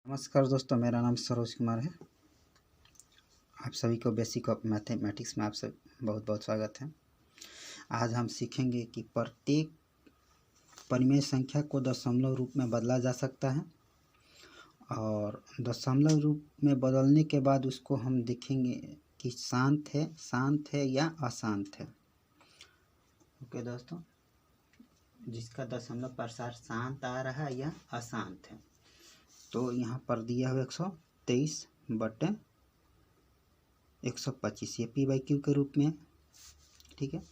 नमस्कार दोस्तों, मेरा नाम सरोज कुमार है। आप सभी को बेसिक ऑफ मैथमेटिक्स में आप सब बहुत बहुत स्वागत है। आज हम सीखेंगे कि प्रत्येक परिमेय संख्या को दशमलव रूप में बदला जा सकता है और दशमलव रूप में बदलने के बाद उसको हम देखेंगे कि शांत है या अशांत है। ओके दोस्तों, जिसका दशमलव प्रसार शांत आ रहा है या अशांत है। तो यहाँ पर दिया हुआ 123/125 ये P/Q के रूप में, ठीक है।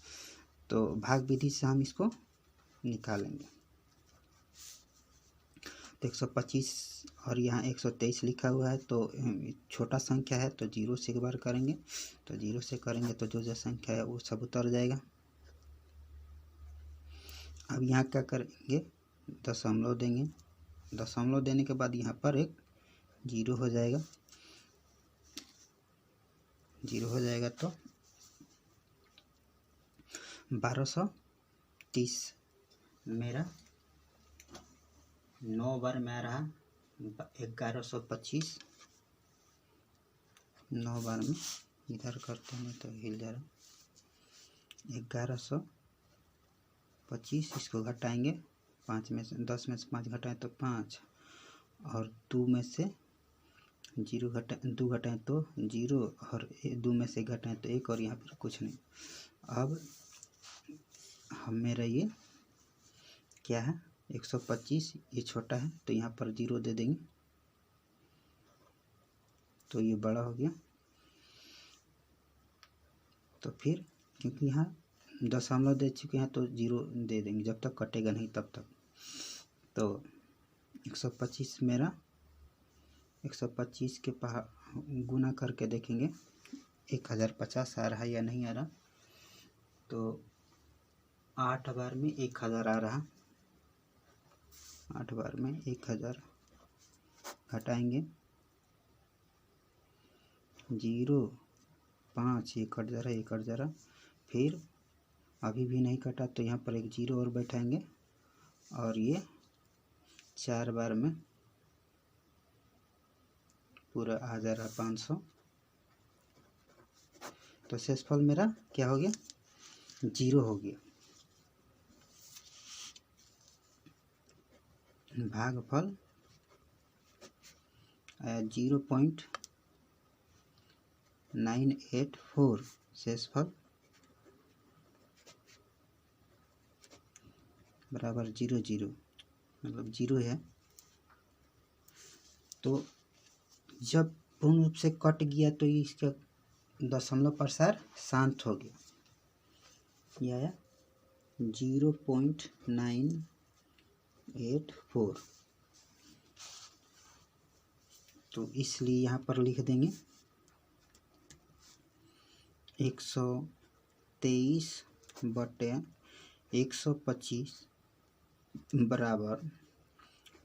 तो भाग विधि से हम इसको निकालेंगे। तो 125 और यहाँ 123 लिखा हुआ है, तो छोटा संख्या है तो 0 से एक बार करेंगे। तो 0 से करेंगे तो जो संख्या है वो सब उतर जाएगा। अब यहाँ क्या करेंगे, दशमलव देंगे। दशमलव देने के बाद यहाँ पर एक 0 हो जाएगा। 0 हो जाएगा तो 1230 मेरा 9 बार में आ रहा 1125। 9 बार में इधर करते हैं तो हिल जा रहा 1125। इसको घटाएंगे 5 में से 10 में से 5 घटाएं तो 5 और 2 में से 0 घटाएं 2 घटाएं तो 0 और 2 में से घटाएं तो 1 और यहाँ पर कुछ नहीं। अब हम मेरा ये क्या है 125, ये छोटा है तो यहाँ पर 0 दे देंगे तो ये बड़ा हो गया। तो फिर क्योंकि यहाँ दशमलव दे चुके हैं तो 0 दे देंगे, जब तक कटेगा नहीं तब तक। तो 125 मेरा 125 के गुना करके देखेंगे 1050 आ रहा है या नहीं आ रहा। तो 8 बार में 1000 आ रहा। 8 बार में 1000 घटाएंगे 0 5 ये कट जा रहा है, ये कट जा रहा। फिर अभी भी नहीं कटा तो यहाँ पर एक 0 और बैठाएंगे और ये 4 बार में पूरा आ जा रहा 500। तो शेषफल मेरा क्या हो गया, 0 हो गया। भागफल 0.984, शेषफल बराबर 0 0, मतलब 0 है। तो जब पूर्ण रूप से कट गया तो इसका दशमलव प्रसार शांत हो गया, यह आया 0.984। तो इसलिए यहाँ पर लिख देंगे 123/125 बराबर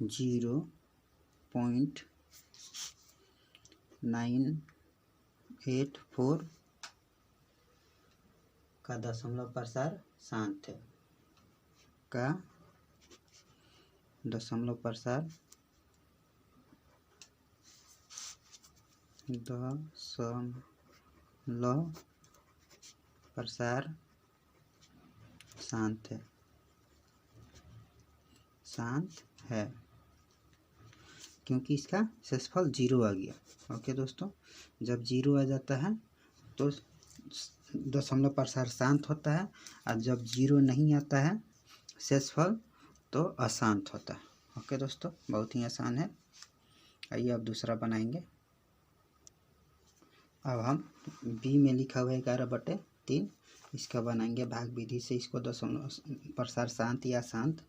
0.984 का दशमलव प्रसार शांत है, का दशमलव प्रसार शांत है, शांत है क्योंकि इसका शेषफल 0 आ गया। ओके दोस्तों, जब 0 आ जाता है तो दशमलव प्रसार शांत होता है और जब 0 नहीं आता है शेषफल तो अशांत होता है। ओके दोस्तों, बहुत ही आसान है। आइए अब दूसरा बनाएंगे। अब हम बी में लिखा हुआ है 11/3, इसका बनाएंगे भाग विधि से। इसको दशमलव प्रसार शांत या शांत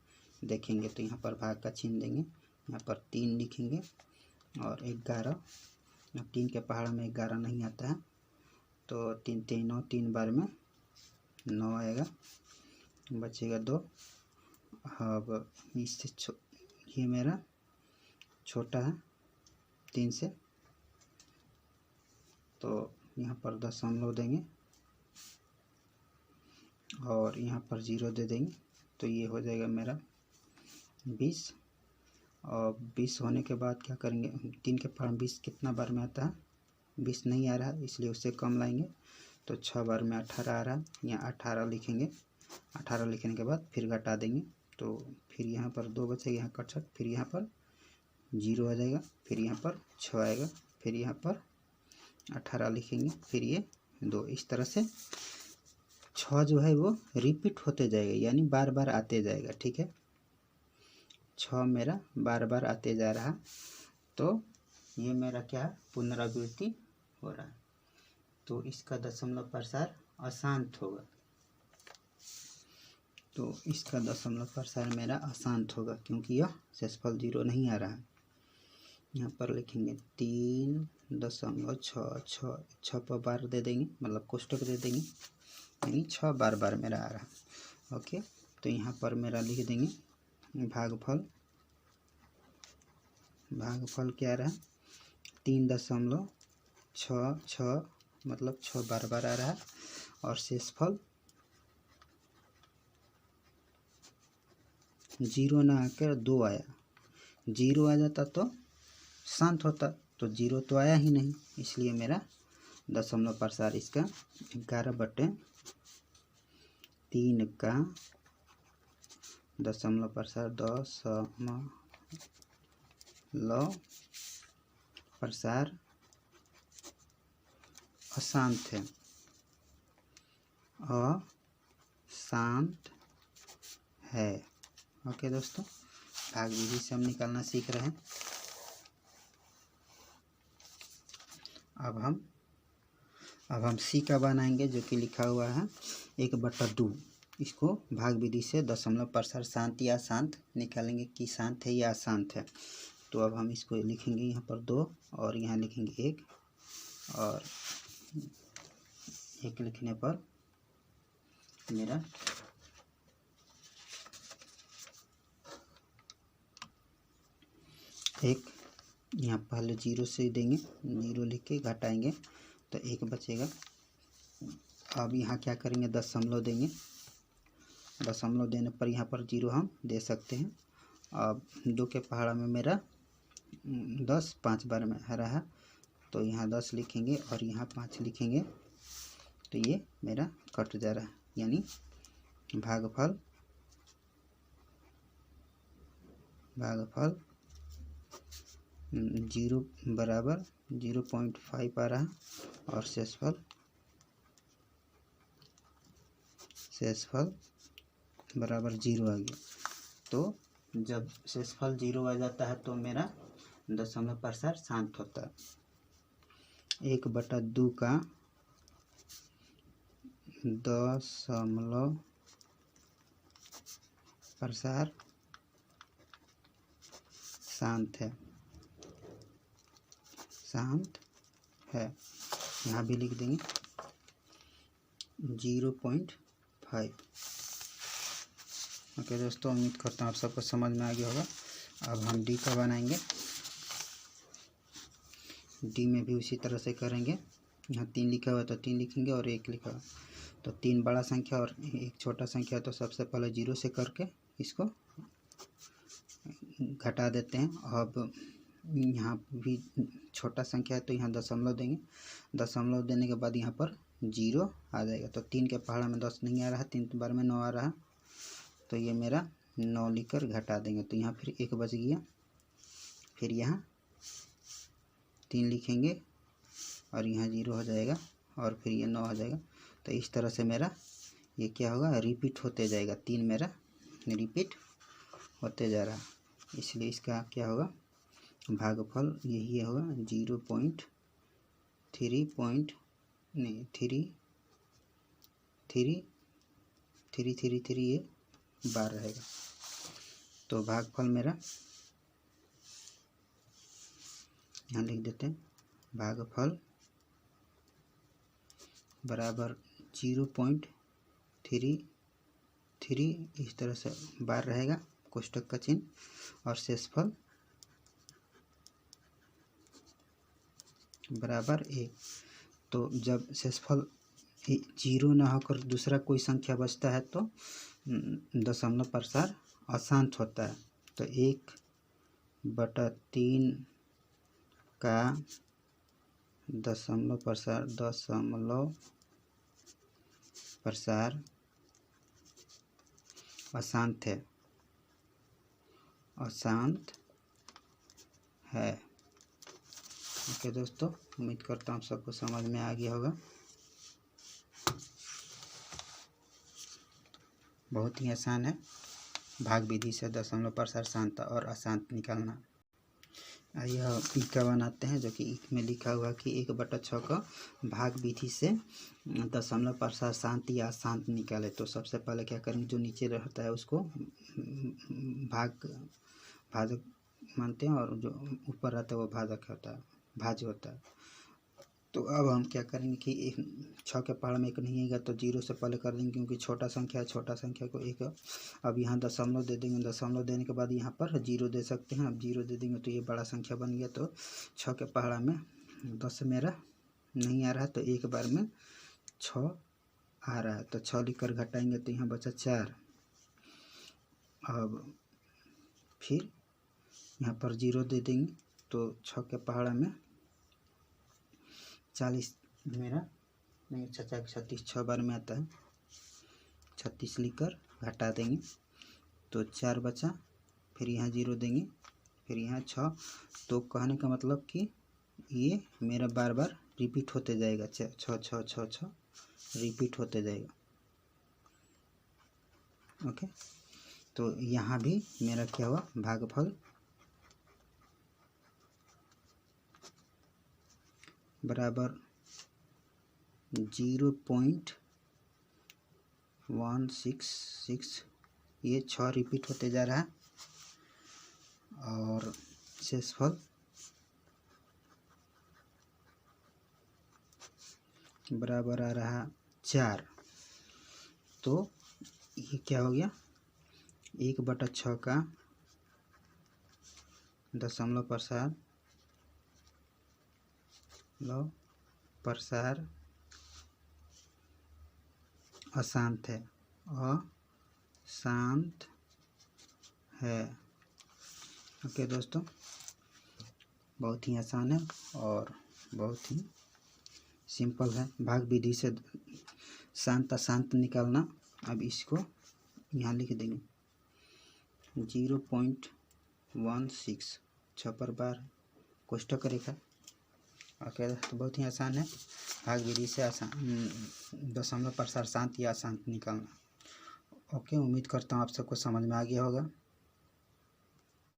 देखेंगे तो यहाँ पर भाग का चिन्ह देंगे, यहाँ पर 3 लिखेंगे और 11। 3 के पहाड़ में 11 नहीं आता है तो 3 3 9, 3 बार में 9 आएगा, बचेगा 2। अब इससे ये मेरा छोटा है 3 से, तो यहाँ पर दशमलव देंगे और यहाँ पर 0 दे देंगे तो ये हो जाएगा मेरा 20। और 20 होने के बाद क्या करेंगे, 3 के पहाड़ में 20 कितना बार में आता है, 20 नहीं आ रहा है, इसलिए उससे कम लाएंगे। तो 6 बार में 18 आ रहा है, यहाँ 18 लिखेंगे। 18 लिखने के बाद फिर घटा देंगे, तो फिर यहाँ पर 2 बचेगा, यहाँ कट छट, फिर यहाँ पर 0 आ जाएगा, फिर यहाँ पर 6 आएगा, फिर यहाँ पर 18 लिखेंगे, फिर ये 2। इस तरह से 6 जो है वो रिपीट होते जाएगा, यानी बार बार आते जाएगा। ठीक है, 6 मेरा बार बार आते जा रहा, तो ये मेरा क्या है, पुनरावृत्ति हो रहा है। तो इसका दशमलव प्रसार अशांत होगा, तो इसका दशमलव प्रसार मेरा अशांत होगा, क्योंकि यह शेषफल 0 नहीं आ रहा है। यहाँ पर लिखेंगे 3.6 6 पर बार दे देंगे, मतलब कोष्टक दे देंगे, यानी 6 बार बार मेरा आ रहा है। ओके, तो यहाँ पर मेरा लिख देंगे भागफल। भागफल क्या रहा, 3.66 मतलब 6 बार बार आ रहा है, और शेषफल 0 ना आकर 2 आया। 0 आ जाता तो शांत होता, तो 0 तो आया ही नहीं, इसलिए मेरा दशमलव प्रसार इसका 11/3 का दशमलव प्रसार दशमलव प्रसार अशांत है, अशांत है। ओके दोस्तों, भाग विधि से हम निकालना सीख रहे हैं। अब हम सी का बनाएंगे, जो कि लिखा हुआ है 1/2। इसको भाग विधि से दशमलव प्रसार शांत या अशांत निकालेंगे कि शांत है या अशांत है। तो अब हम इसको लिखेंगे यहाँ पर 2, और यहाँ लिखेंगे 1, और 1 लिखने पर मेरा एक, यहाँ पहले 0 से देंगे, 0 लिख के घटाएंगे तो 1 बचेगा। अब यहाँ क्या करेंगे, दशमलव देंगे। दशमलव देने पर यहाँ पर 0 हम दे सकते हैं। अब 2 के पहाड़ा में मेरा 10 5 बार में आ रहा है, तो यहाँ 10 लिखेंगे और यहाँ 5 लिखेंगे, तो ये मेरा कट जा रहा है, यानी भागफल 0 बराबर 0.5 आ रहा है, और शेषफल बराबर 0 आ गया। तो जब शेषफल 0 आ जाता है तो मेरा दशमलव प्रसार शांत होता है। 1/2 का दशमलव प्रसार शांत है, यहाँ भी लिख देंगे 0.5। ओके दोस्तों, उम्मीद करता हूँ आप सबको समझ में आ गया होगा। अब हम डी का बनाएंगे। डी में भी उसी तरह से करेंगे। यहाँ 3 लिखा हुआ तो 3 लिखेंगे, और 1 लिखा हुआ तो 3 बड़ा संख्या और 1 छोटा संख्या, तो सबसे पहले 0 से करके इसको घटा देते हैं। अब यहाँ भी छोटा संख्या है तो यहाँ दशमलव देंगे। दशमलव देने के बाद यहाँ पर 0 आ जाएगा, तो 3 के पहाड़ा में 10 नहीं आ रहा, 3 बार में 9 आ रहा, तो ये मेरा 9 लिखकर घटा देंगे, तो यहाँ फिर 1 बच गया। फिर यहाँ 3 लिखेंगे और यहाँ 0 हो जाएगा, और फिर ये 9 हो जाएगा। तो इस तरह से मेरा ये क्या होगा, रिपीट होते जाएगा। 3 मेरा रिपीट होते जा रहा, इसलिए इसका क्या होगा, भागफल यही होगा 0.3 ये बार रहेगा। तो भागफल मेरा यहाँ लिख देते हैं, भागफल बराबर 0.33 इस तरह से बार रहेगा, कोष्टक का चिन्ह, और शेषफल बराबर 1। तो जब शेषफल 0 ना होकर दूसरा कोई संख्या बचता है तो दशमलव प्रसार अशांत होता है। तो 1 बटा 3 का दशमलव प्रसार अशांत है। ओके दोस्तों, उम्मीद करता हूँ आप सबको समझ में आ गया होगा। बहुत ही आसान है भाग विधि से दशमलव प्रसार शांत और अशांत निकालना। यह ई का बनाते हैं, जो कि ई में लिखा हुआ कि 1/6 का भाग विधि से दशमलव प्रसार शांत या अशांत निकाले। तो सबसे पहले क्या करेंगे, जो नीचे रहता है उसको भाजक मानते हैं और जो ऊपर रहता है वो भाज्य होता है। तो अब हम क्या करेंगे कि 6 के पहाड़ में 1 नहीं आएगा तो 0 से पहले कर देंगे, क्योंकि छोटा संख्या को 1। अब यहाँ दशमलव दे देंगे, दशमलव देने के बाद यहाँ पर 0 दे सकते हैं। अब 0 दे देंगे तो ये बड़ा संख्या बन गया। तो 6 के पहाड़ा में 10 मेरा नहीं आ रहा है, तो एक बार में 6 आ रहा है, तो 6 लिखकर घटाएंगे तो यहाँ बचा 4। अब फिर यहाँ पर 0 दे देंगे तो 6 के पहाड़ा में 40 मेरा नहीं, 36 6 बार में आता है, 36 लिखकर घटा देंगे तो 4 बचा। फिर यहाँ 0 देंगे, फिर यहाँ 6। तो कहने का मतलब कि ये मेरा बार बार रिपीट होते जाएगा, 6 6 6 6 रिपीट होते जाएगा। ओके, तो यहाँ भी मेरा क्या हुआ, भागफल बराबर 0.166। ये 6 रिपीट होते जा रहा है और शेषफल बराबर आ रहा 4। तो ये क्या हो गया, 1/6 का दशमलव प्रसार अशांत है। ओके दोस्तों, बहुत ही आसान है और बहुत ही सिंपल है भाग विधि से शांत अशांत निकालना। अब इसको यहाँ लिख देंगे 0.16 6 पर बार कोष्ठक रेखा। ओके, तो बहुत ही आसान है भाग विधि से दशमलव प्रसार शांत या अशांत निकालना। ओके, उम्मीद करता हूँ आप सबको समझ में आ गया होगा।